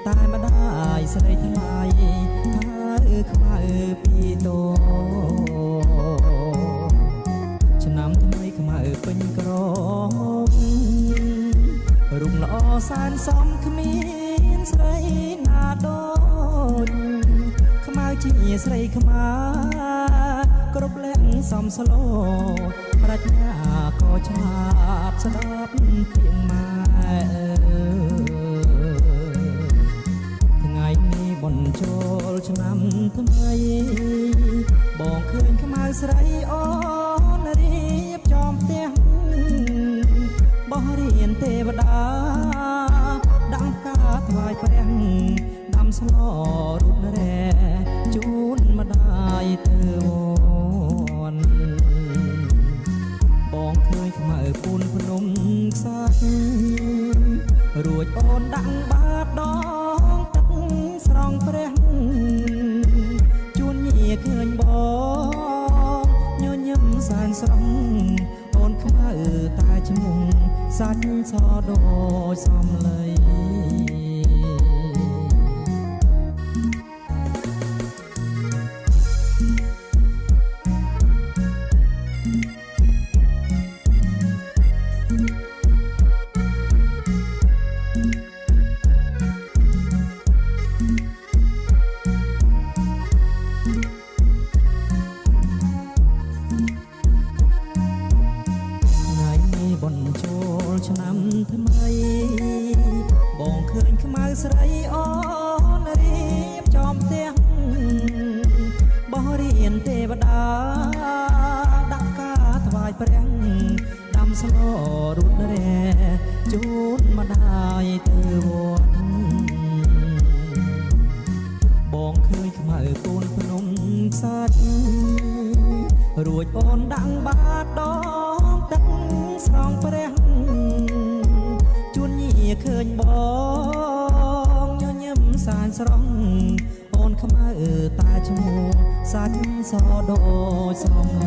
តែម្ដាយស្រីថ្លៃហើយខ្មៅពីតោឆ្នាំថ្មីខ្មៅពេញក្រមរុំល្អសែនសំគ្មានស្រីណាដូចខ្មៅជាស្រីខ្មៅគ្រប់លក្ខសំស្លូប្រាជ្ញាក៏ឆ្លាតស្ដាប់ពីម៉ែថ្ងៃនេះបញ្ចូលឆ្នាំថ្មីបងឃើញខ្មៅស្រីអូនរៀបចំផ្ទះបោះរៀនទេវតាដាក់ការថ្វាយព្រះដាំស្លរូបរែជូនម្ដាយទៅវនបងឃើញខ្មៅពូនភ្នំខ្សាច់រួចអូនដាក់បាតដងទឹកស្រង់ព្រះជួនញាឃើញបងញញឹមសែនស្រស់អូនខ្មៅតែឈ្មោះសាច់សដូចសំឡីឆ្នាំថ្មីបងឃើញខ្មៅស្រីអូនរៀបចំផ្ទះបោះរៀនទេវតាដាក់ការថ្វាយព្រះដាំស្លរូបរែជូនម្ដាយទៅវត្តបងឃើញខ្មៅពូនភ្នំខ្សាច់រួចអូនដាក់បាតដងទឹកស្រង់ព្រះជួនញាឃើញបងញញឹមសានស្រស់អូនខ្មៅតែឈ្មោះសាច់សដូចសំ